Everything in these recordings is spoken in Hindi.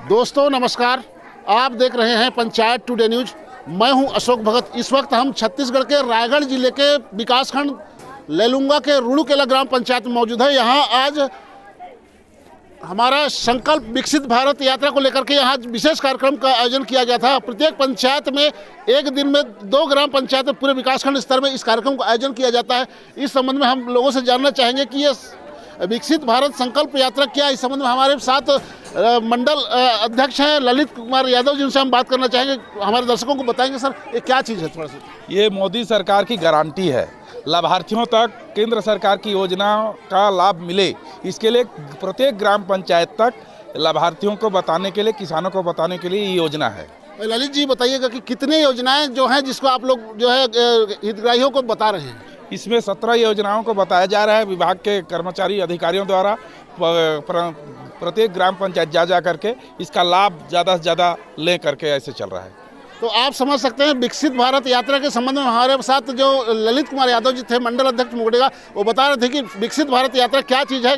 दोस्तों नमस्कार, आप देख रहे हैं पंचायत टुडे न्यूज। मैं हूं अशोक भगत। इस वक्त हम छत्तीसगढ़ के रायगढ़ जिले के विकासखंड लेलुंगा के रुड़ूकेला ग्राम पंचायत में मौजूद है। यहां आज हमारा संकल्प विकसित भारत यात्रा को लेकर के यहाँ विशेष कार्यक्रम का आयोजन किया गया था। प्रत्येक पंचायत में एक दिन में 2 ग्राम पंचायत में पूरे विकासखंड स्तर में इस कार्यक्रम का आयोजन किया जाता है। इस संबंध में हम लोगों से जानना चाहेंगे कि ये विकसित भारत संकल्प यात्रा क्या है। इस संबंध में हमारे साथ मंडल अध्यक्ष हैं ललित कुमार यादव, जिनसे हम बात करना चाहेंगे। हमारे दर्शकों को बताएंगे सर ये क्या चीज़ है थोड़ा सा। ये मोदी सरकार की गारंटी है, लाभार्थियों तक केंद्र सरकार की योजनाओं का लाभ मिले, इसके लिए प्रत्येक ग्राम पंचायत तक लाभार्थियों को बताने के लिए, किसानों को बताने के लिए ये योजना है। ललित जी बताइएगा कि कितनी योजनाएं जो हैं जिसको आप लोग जो है हितग्राहियों को बता रहे हैं। इसमें 17 योजनाओं को बताया जा रहा है। विभाग के कर्मचारी अधिकारियों द्वारा प्रत्येक ग्राम पंचायत जा करके इसका लाभ ज़्यादा से ज़्यादा ले करके ऐसे चल रहा है। तो आप समझ सकते हैं विकसित भारत यात्रा के संबंध में हमारे साथ जो ललित कुमार यादव जी थे, मंडल अध्यक्ष मुगडेगा, वो बता रहे थे कि विकसित भारत यात्रा क्या चीज़ है।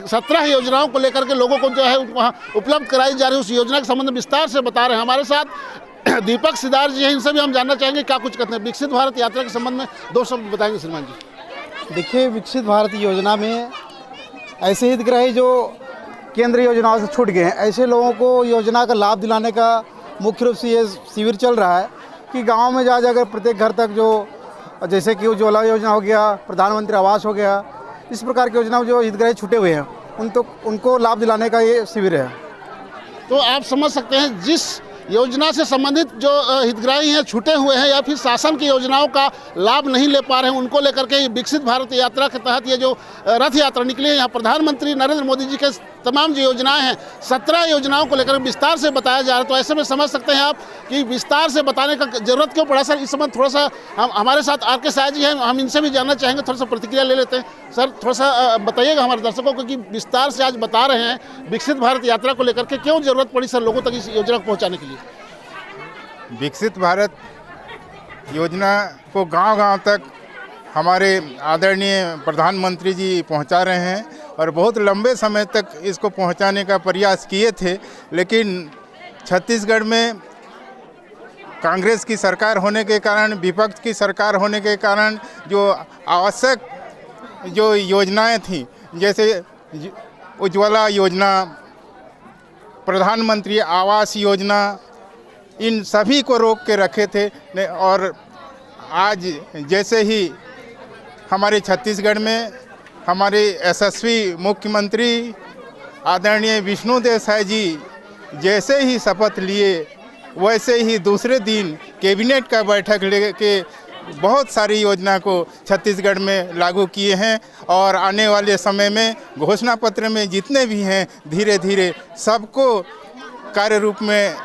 17 योजनाओं को लेकर के लोगों को जो है वहाँ उपलब्ध कराई जा रही है। उस योजना के संबंध में विस्तार से बता रहे हैं हमारे साथ दीपक सिदार जी हैं। इनसे भी हम जानना चाहेंगे क्या कुछ कहते हैं विकसित भारत यात्रा के संबंध में। 2 शब्द बताएंगे श्रीमान जी। देखिए, विकसित भारत योजना में ऐसे हितग्राही जो केंद्र योजनाओं से छूट गए हैं, ऐसे लोगों को योजना का लाभ दिलाने का मुख्य रूप से ये शिविर चल रहा है कि गांव में जा जाकर प्रत्येक घर तक जो जैसे कि उज्ज्वला योजना हो गया, प्रधानमंत्री आवास हो गया, इस प्रकार की योजना जो हितग्राही छूटे हुए हैं उनको लाभ दिलाने का ये शिविर है। तो आप समझ सकते हैं जिस योजना से संबंधित जो हितग्राही हैं छूटे हुए हैं या फिर शासन की योजनाओं का लाभ नहीं ले पा रहे हैं, उनको लेकर के विकसित भारत यात्रा के तहत ये जो रथ यात्रा निकली है, यहाँ प्रधानमंत्री नरेंद्र मोदी जी के तमाम जो योजनाएं हैं 17 योजनाओं को लेकर विस्तार से बताया जा रहा है। तो ऐसे में समझ सकते हैं आप कि विस्तार से बताने का जरूरत क्यों पड़ा। सर इस समय थोड़ा सा हमारे साथ आर.के. साय जी हैं, हम इनसे भी जानना चाहेंगे, थोड़ा सा प्रतिक्रिया ले लेते हैं। सर थोड़ा सा बताइएगा हमारे दर्शकों को कि विस्तार से आज बता रहे हैं विकसित भारत यात्रा को लेकर के क्यों जरूरत पड़ी सर लोगों तक इस योजना को पहुँचाने के लिए। विकसित भारत योजना को गांव-गांव तक हमारे आदरणीय प्रधानमंत्री जी पहुंचा रहे हैं और बहुत लंबे समय तक इसको पहुंचाने का प्रयास किए थे, लेकिन छत्तीसगढ़ में कांग्रेस की सरकार होने के कारण, विपक्ष की सरकार होने के कारण जो आवश्यक जो योजनाएं थीं, जैसे उज्ज्वला योजना, प्रधानमंत्री आवास योजना, इन सभी को रोक के रखे थे। और आज जैसे ही हमारे छत्तीसगढ़ में हमारे यशस्वी मुख्यमंत्री आदरणीय विष्णुदेव साय जी जैसे ही शपथ लिए, वैसे ही दूसरे दिन कैबिनेट का बैठक लेके बहुत सारी योजना को छत्तीसगढ़ में लागू किए हैं और आने वाले समय में घोषणा पत्र में जितने भी हैं धीरे धीरे सबको कार्य रूप में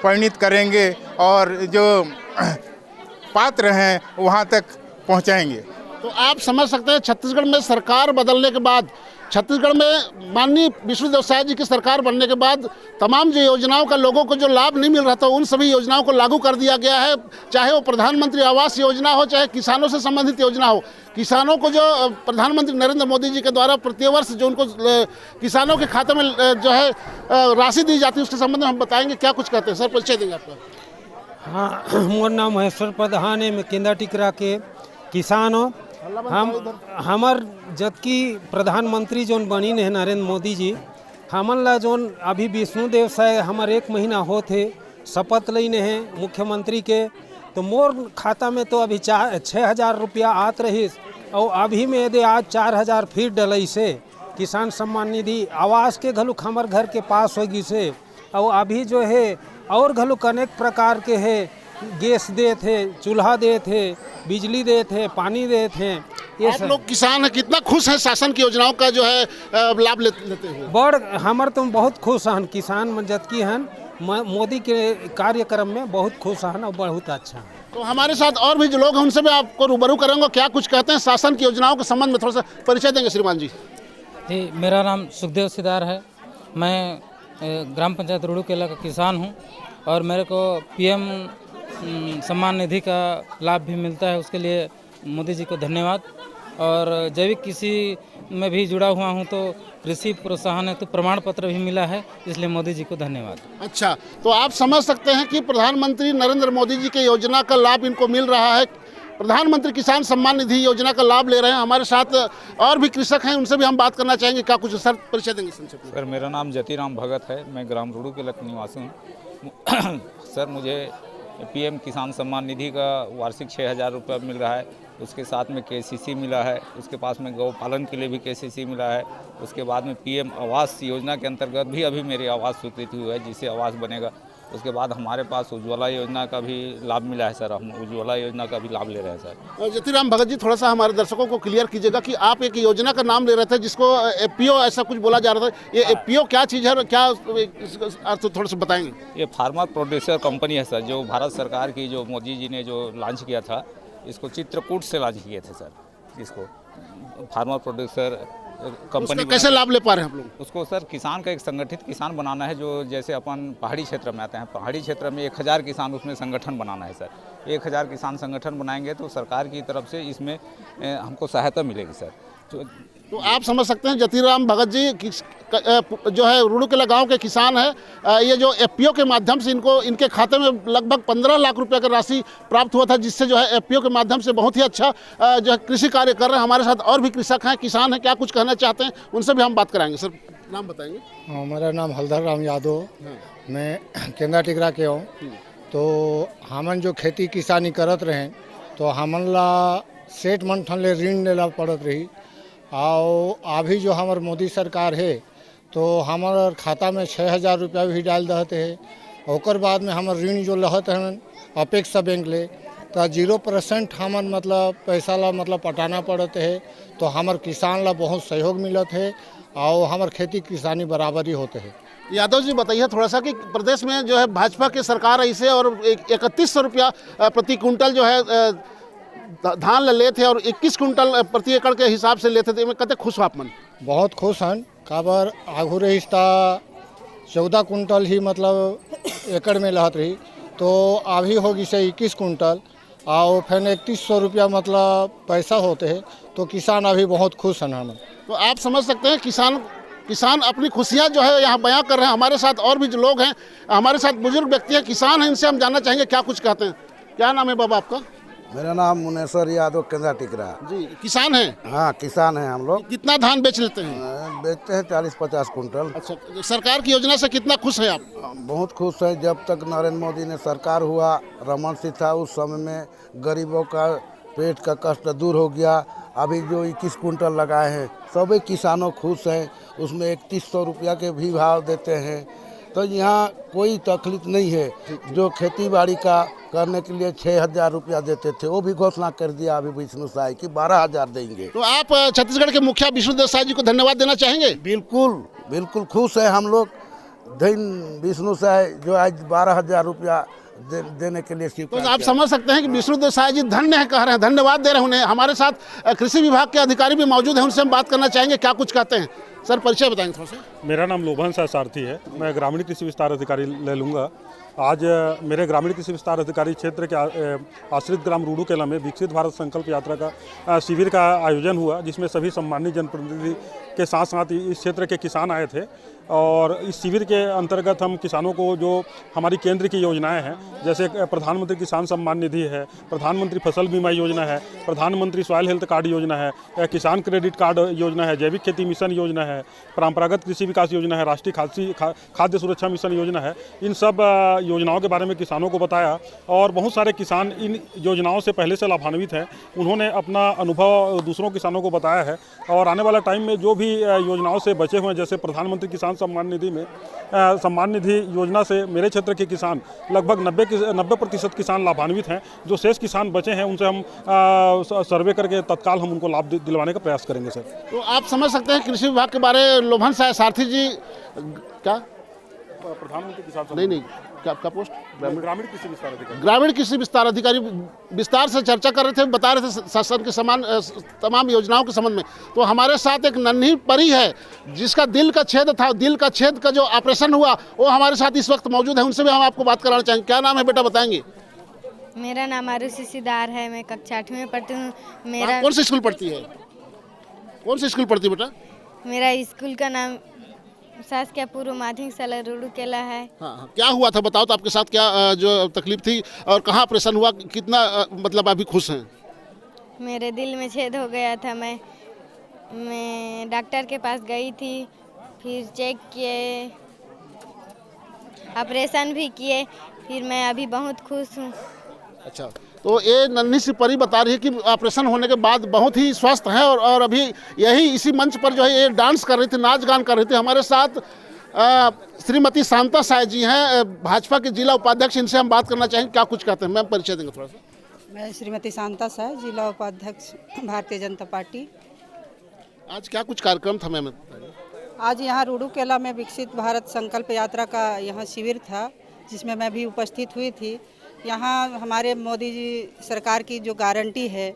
परिणित करेंगे और जो पात्र हैं वहाँ तक पहुँचाएंगे। तो आप समझ सकते हैं छत्तीसगढ़ में सरकार बदलने के बाद, छत्तीसगढ़ में माननीय विष्णुदेव साय जी की सरकार बनने के बाद तमाम जो योजनाओं का लोगों को जो लाभ नहीं मिल रहा था, उन सभी योजनाओं को लागू कर दिया गया है। चाहे वो प्रधानमंत्री आवास योजना हो, चाहे किसानों से संबंधित योजना हो। किसानों को जो प्रधानमंत्री नरेंद्र मोदी जी के द्वारा प्रतिवर्ष जो उनको किसानों के खाते में जो है राशि दी जाती है, उसके संबंध में हम बताएंगे क्या कुछ कहते हैं। सर परिचय देंगे आपका। हाँ, मोर नाम महेश्वर प्रधान है, मैं केंदा टिकरा के किसान हो। हमार जबकि प्रधानमंत्री जोन बनी है नरेंद्र मोदी जी, हमन ला जोन अभी विष्णुदेव साय हमार 1 महीना होते शपथ लेने हैं मुख्यमंत्री के, तो मोर खाता में तो अभी 6,000 रुपया आत रही और अभी में यदि आज 4,000 फिर डलई से किसान सम्मान निधि आवास के घलुक हमार घर के पास होगी से, और अभी जो है और घलुक अनेक प्रकार के है, गैस दे थे, चूल्हा दे थे, बिजली दे थे, पानी दे थे। ये आप लोग किसान हैं, कितना खुश हैं शासन की योजनाओं का जो है लाभ लेते हुए? बड़ हमार तुम बहुत खुश हन किसान मन जबकि हन मोदी के कार्यक्रम में बहुत खुश हन और बहुत अच्छा है। तो हमारे साथ और भी जो लोग हैं उनसे भी आपको रूबरू करेंगे, क्या कुछ कहते हैं शासन की योजनाओं के संबंध में। थोड़ा सा परिचय देंगे श्रीमान जी। जी, मेरा नाम सुखदेव सिदार है। मैं ग्राम पंचायत रुड़ूकेला का किसान हूँ और मेरे को PM सम्मान निधि का लाभ भी मिलता है, उसके लिए मोदी जी को धन्यवाद। और जैविक कृषि में भी जुड़ा हुआ हूँ, तो कृषि प्रोत्साहन है तो प्रमाण पत्र भी मिला है, इसलिए मोदी जी को धन्यवाद। अच्छा, तो आप समझ सकते हैं कि प्रधानमंत्री नरेंद्र मोदी जी के योजना का लाभ इनको मिल रहा है। प्रधानमंत्री किसान सम्मान निधि योजना का लाभ ले रहे हैं। हमारे साथ और भी कृषक हैं, उनसे भी हम बात करना चाहेंगे। क्या कुछ सर परिचय देंगे संक्षेप में? सर, मेरा नाम जतिराम भगत है, मैं ग्राम रूड़ू के निवासी हूँ। सर, मुझे पीएम किसान सम्मान निधि का वार्षिक 6,000 रुपये मिल रहा है। उसके साथ में केसीसी मिला है, उसके पास में गौ पालन के लिए भी केसीसी मिला है। उसके बाद में पीएम आवास योजना के अंतर्गत भी अभी मेरी आवास स्वीकृति हुई है, जिससे आवास बनेगा। उसके बाद हमारे पास उज्ज्वला योजना का भी लाभ मिला है सर, हम उज्ज्वला योजना का भी लाभ ले रहे हैं सर। जतिराम भगत जी, थोड़ा सा हमारे दर्शकों को क्लियर कीजिएगा कि आप एक योजना का नाम ले रहे थे जिसको एपीओ ऐसा कुछ बोला जा रहा था। ये एपीओ क्या चीज़ है, क्या अर्थ थोड़ा सा बताएंगे? ये फार्मर प्रोड्यूसर कंपनी है सर, जो भारत सरकार की, जो मोदी जी ने जो लॉन्च किया था, इसको चित्रकूट से लॉन्च किए थे सर। इसको फार्मर प्रोड्यूसर कंपनी कैसे लाभ ले पा रहे हैं आप लोग? उसको सर किसान का एक संगठित किसान बनाना है, जो जैसे अपन पहाड़ी क्षेत्र में आते हैं, पहाड़ी क्षेत्र में 1,000 किसान उसमें संगठन बनाना है सर। 1,000 किसान संगठन बनाएंगे तो सरकार की तरफ से इसमें हमको सहायता मिलेगी सर। तो आप समझ सकते हैं जतिराम भगत जी जो है रूड़ूकेला गांव के किसान है। ये जो एफपीओ के माध्यम से इनके खाते में लगभग 15 लाख रुपए का राशि प्राप्त हुआ था, जिससे जो है एफपीओ के माध्यम से बहुत ही अच्छा जो है कृषि कार्य कर रहे हैं। हमारे साथ और भी कृषक हैं, किसान हैं, क्या कुछ कहना चाहते हैं उनसे भी हम बात कराएंगे। सर, नाम बताएंगे? मेरा नाम हलधर राम यादव, मैं केंद्रा टिकरा के हूँ। तो हमन जो खेती किसानी करत रहे तो हमन ला सेठ मंथन ले ऋण लेना पड़त रही। और अभी जो हमार मोदी सरकार है तो हमार खाता में 6,000 रुपया भी डाल देते हैं। और बाद में हमार ऋण जो लहत हैं अपेक्षा बैंक ले तो 0% हमन मतलब पैसा ला मतलब पटाना पड़ते है। तो हमार किसान ला बहुत सहयोग मिलत है और हमार खेती किसानी बराबर ही होते हैं। यादव जी, बताइए थोड़ा सा कि प्रदेश में जो है भाजपा की सरकार ऐसे और 3100 रुपया प्रति कुंटल जो है धान ले थे और 21 कुंटल प्रति एकड़ के हिसाब से लेते थे। मैं कहते खुश हो आप मन? बहुत खुश हैं। काबर आगू रहिस्ता 14 कुंटल ही मतलब एकड़ में लहत रही, तो अभी होगी से 21 कुंटल और फिर 3100 रुपया मतलब पैसा होते हैं। तो किसान अभी बहुत खुश हैं हम। तो आप समझ सकते हैं किसान अपनी खुशियां जो है यहाँ बयां कर रहे हैं। हमारे साथ और भी जो लोग हैं, हमारे साथ बुजुर्ग व्यक्ति हैं, किसान हैं, इनसे हम जानना चाहेंगे क्या कुछ कहते हैं। क्या नाम है बाबा आपका? मेरा नाम मुनेश्वर यादव, केंद्रा टिकरा। जी, किसान हैं? हाँ, किसान हैं हम लोग। कितना धान बेच लेते हैं? बेचते हैं 40-50 कुंटल। अच्छा, सरकार की योजना से कितना खुश हैं आप? बहुत खुश है। जब तक नरेंद्र मोदी ने सरकार हुआ, रमन सिंह था, उस समय में गरीबों का पेट का कष्ट दूर हो गया। अभी जो 21 कुंटल लगाए हैं सभी किसानों खुश हैं। उसमें 3100 रुपया के भी भाव देते हैं। तो यहाँ कोई तकलीफ नहीं है। जो खेती बाड़ी का करने के लिए 6,000 रुपया देते थे वो भी घोषणा कर दिया अभी विष्णु साय की 12,000 देंगे। तो आप छत्तीसगढ़ के मुखिया विष्णु देव साय जी को धन्यवाद देना चाहेंगे? बिल्कुल खुश है हम लोग। धन विष्णु साय जो आज 12,000 रुपया देने के लिए तो आप समझ सकते हैं कि विष्णु देव साय जी धन्य है कह रहे हैं, धन्यवाद दे रहे हैं उन्हें। हमारे साथ कृषि विभाग के अधिकारी भी मौजूद हैं, उनसे हम बात करना चाहेंगे क्या कुछ कहते हैं। सर, परिचय बताएंगे थोड़ा सा? मेरा नाम लोभन सारथी है, मैं ग्रामीण कृषि विस्तार अधिकारी ले लूँगा। आज मेरे ग्रामीण कृषि विस्तार अधिकारी क्षेत्र के आश्रित ग्राम रूड़ूकेला में विकसित भारत संकल्प यात्रा का शिविर का आयोजन हुआ, जिसमें सभी सम्मानित जनप्रतिनिधि के साथ साथ इस क्षेत्र के किसान आए थे। और इस शिविर के अंतर्गत हम किसानों को जो हमारी केंद्र की योजनाएं हैं, जैसे प्रधानमंत्री किसान सम्मान निधि है, प्रधानमंत्री फसल बीमा योजना है, प्रधानमंत्री सॉइल हेल्थ कार्ड योजना है, किसान क्रेडिट कार्ड योजना है, जैविक खेती मिशन योजना है, परंपरागत कृषि विकास योजना है, राष्ट्रीय खाद्य सुरक्षा मिशन योजना है, इन सब योजनाओं के बारे में किसानों को बताया। और बहुत सारे किसान इन योजनाओं से पहले से लाभान्वित हैं, उन्होंने अपना अनुभव दूसरों किसानों को बताया है। और आने वाला टाइम में जो भी योजनाओं से बचे हुए हैं, जैसे प्रधानमंत्री किसान सम्मान निधि में सम्मान निधि योजना से मेरे क्षेत्र के किसान लगभग 90% किसान लाभान्वित हैं। जो शेष किसान बचे हैं उनसे हम सर्वे करके तत्काल हम उनको लाभ दिलवाने का प्रयास करेंगे सर। तो आप समझ सकते हैं कृषि विभाग के बारे लोभन सारथी जी क्या प्रधानमंत्री किसान नहीं क्या आपका पोस्ट? ग्रामीण कृषि विस्तार अधिकारी। ग्रामीण कृषि विस्तार अधिकारी विस्तार से चर्चा कर रहे थे, बता रहे थे शासन के तमाम योजनाओं के संबंध में। तो हमारे साथ एक नन्ही परी है जिसका दिल का छेद था, दिल का छेद का जो ऑपरेशन हुआ वो हमारे साथ इस वक्त मौजूद है, उनसे भी हम आपको बात कराना चाहेंगे। क्या नाम है बेटा, बताएंगे? मेरा नाम आरुषि सिदार है, मैं कक्षा 8वीं में पढ़ती हूँ। मेरा कौन सी स्कूल पढ़ती है? कौन सा स्कूल पढ़ती बेटा? मेरा स्कूल का नाम शासकीय पूर्व माध्यमिक शाला रूड़ूकेला है। हाँ, क्या हुआ था बताओ तो, आपके साथ क्या जो तकलीफ थी और कहाँ ऑपरेशन हुआ, कितना मतलब अभी खुश हैं? मेरे दिल में छेद हो गया था। मैं डॉक्टर के पास गई थी, फिर चेक किए, ऑपरेशन भी किए, फिर मैं अभी बहुत खुश हूँ। अच्छा, तो ये नन्ही सी परी बता रही है कि ऑपरेशन होने के बाद बहुत ही स्वस्थ है और अभी यही इसी मंच पर जो है ये डांस कर रही थी, नाच गान कर रही थी। हमारे साथ श्रीमती शांता साय जी हैं, भाजपा के जिला उपाध्यक्ष। इनसे हम बात करना चाहेंगे, क्या कुछ कहते हैं मैम, परिचय देंगे थोड़ा सा। मैं श्रीमती शांता साय, जिला उपाध्यक्ष भारतीय जनता पार्टी। आज क्या कुछ कार्यक्रम था मैम? आज यहाँ रूड़ूकेला में विकसित भारत संकल्प यात्रा का यहाँ शिविर था, जिसमें मैं भी उपस्थित हुई थी। यहाँ हमारे मोदी जी सरकार की जो गारंटी है,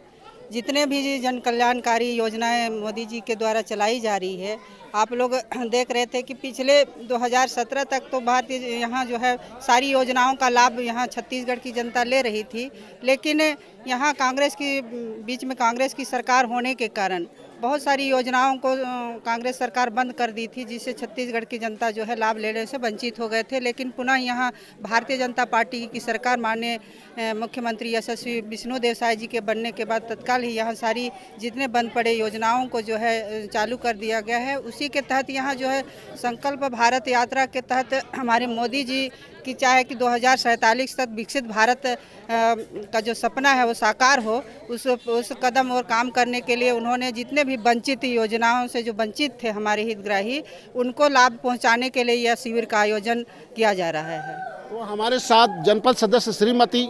जितने भी जन कल्याणकारी योजनाएं मोदी जी के द्वारा चलाई जा रही है, आप लोग देख रहे थे कि पिछले 2017 तक तो भारतीय यहाँ जो है सारी योजनाओं का लाभ यहाँ छत्तीसगढ़ की जनता ले रही थी, लेकिन यहाँ कांग्रेस की बीच में कांग्रेस की सरकार होने के कारण बहुत सारी योजनाओं को कांग्रेस सरकार बंद कर दी थी, जिससे छत्तीसगढ़ की जनता जो है लाभ लेने से वंचित हो गए थे। लेकिन पुनः यहाँ भारतीय जनता पार्टी की सरकार माननीय मुख्यमंत्री यशस्वी विष्णुदेव साय जी के बनने के बाद तत्काल ही यहाँ सारी जितने बंद पड़े योजनाओं को जो है चालू कर दिया गया है। उसी के तहत यहाँ जो है संकल्प भारत यात्रा के तहत हमारे मोदी जी की चाहे कि 2047 तक विकसित भारत का जो सपना है वो साकार हो, उस कदम और काम करने के लिए उन्होंने जितने भी वंचित योजनाओं से जो वंचित थे हमारे हितग्राही, उनको लाभ पहुंचाने के लिए यह शिविर का आयोजन किया जा रहा है। तो हमारे साथ जनपद सदस्य श्रीमती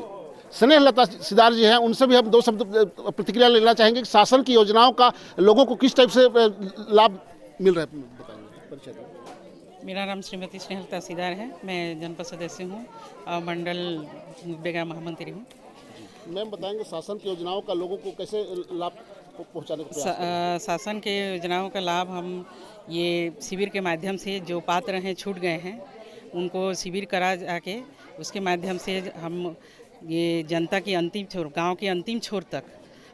स्नेहलता सिदार जी हैं, उनसे भी हम दो शब्द प्रतिक्रिया लेना चाहेंगे कि शासन की योजनाओं का लोगों को किस टाइप से लाभ मिल रहा है, बताएंगे। मेरा नाम श्रीमती स्नेहलता सिदार है, मैं जनपद सदस्य हूँ और मंडल बेगा महामंत्री हूँ। मैम बताएंगे शासन की योजनाओं का लोगों को कैसे लाभ पहुँचाने का प्रयास? शासन के योजनाओं का लाभ हम ये शिविर के माध्यम से जो पात्र हैं, छूट गए हैं, उनको शिविर करा जाके उसके माध्यम से हम ये जनता की अंतिम छोर, गाँव के अंतिम छोर तक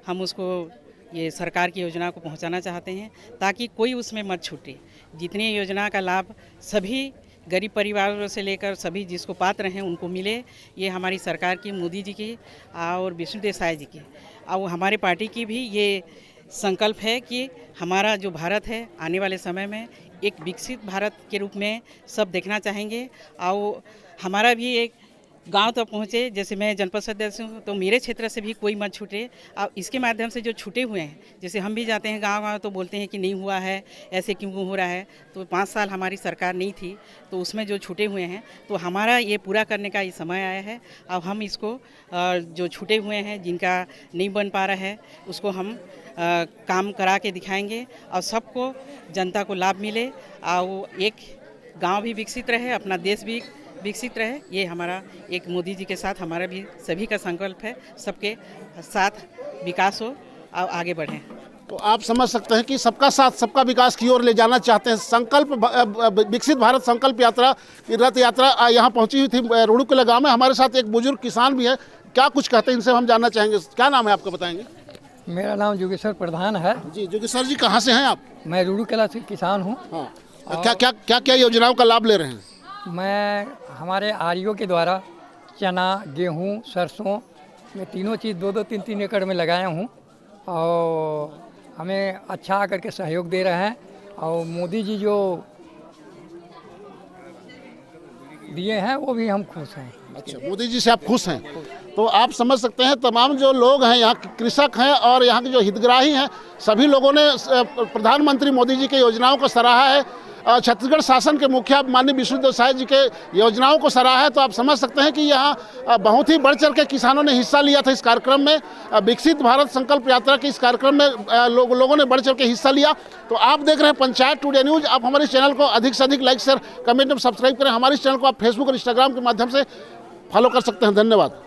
हम उसको ये सरकार की योजना को पहुंचाना चाहते हैं, ताकि कोई उसमें मत छूटे। जितनी योजना का लाभ सभी गरीब परिवारों से लेकर सभी जिसको पात्र हैं उनको मिले, ये हमारी सरकार की, मोदी जी की और विष्णुदेव साय जी की और हमारे पार्टी की भी ये संकल्प है कि हमारा जो भारत है आने वाले समय में एक विकसित भारत के रूप में सब देखना चाहेंगे और हमारा भी एक गांव तक पहुँचे। जैसे मैं जनपद सदस्य हूँ तो मेरे क्षेत्र से भी कोई मत छूटे और इसके माध्यम से जो छूटे हुए हैं, जैसे हम भी जाते हैं गांव तो बोलते हैं कि नहीं हुआ है, ऐसे क्यों हो रहा है। तो 5 साल हमारी सरकार नहीं थी, तो उसमें जो छूटे हुए हैं तो हमारा ये पूरा करने का ये समय आया है। अब हम इसको जो छूटे हुए हैं, जिनका नहीं बन पा रहा है, उसको हम काम करा के दिखाएंगे और सबको जनता को लाभ मिले और एक गाँव भी विकसित रहे, अपना देश भी विकसित रहे। ये हमारा एक मोदी जी के साथ हमारा भी सभी का संकल्प है, सबके साथ विकास हो और आगे बढ़ें। तो आप समझ सकते हैं कि सबका साथ सबका विकास की ओर ले जाना चाहते हैं। संकल्प विकसित भारत संकल्प यात्रा की रथ यात्रा यहाँ पहुँची हुई थी रूड़ूकेला गाँव में। हमारे साथ एक बुजुर्ग किसान भी है, क्या कुछ कहते हैं इनसे हम जानना चाहेंगे। क्या नाम है आपका, बताएंगे? मेरा नाम जोगेश्वर प्रधान है। जी जोगेश्वर जी, कहाँ से हैं आप? मैं रूड़ूकेला से किसान हूँ। हाँ, क्या योजनाओं का लाभ ले रहे हैं? मैं हमारे आरईओ के द्वारा चना, गेहूँ, सरसों में तीनों चीज़ 2-2, 3-3 एकड़ में लगाया हूँ और हमें अच्छा आकर के सहयोग दे रहे हैं और मोदी जी जो दिए हैं वो भी हम खुश हैं। अच्छा, मोदी जी से आप खुश हैं? तो आप समझ सकते हैं तमाम जो लोग हैं यहाँ कृषक हैं और यहाँ के जो हितग्राही हैं, सभी लोगों ने प्रधानमंत्री मोदी जी के योजनाओं को सराहा है। छत्तीसगढ़ शासन के मुखिया माननीय विष्णुदेव साय जी के योजनाओं को सराहा है। तो आप समझ सकते हैं कि यहाँ बहुत ही बढ़ चढ़ के किसानों ने हिस्सा लिया था इस कार्यक्रम में। विकसित भारत संकल्प यात्रा के इस कार्यक्रम में लोगों ने बढ़ चढ़ के हिस्सा लिया। तो आप देख रहे हैं पंचायत टुडे न्यूज़। आप हमारे चैनल को अधिक से अधिक लाइक, शेयर, कमेंट और सब्सक्राइब करें। हमारे चैनल को आप फेसबुक और इंस्टाग्राम के माध्यम से फॉलो कर सकते हैं। धन्यवाद।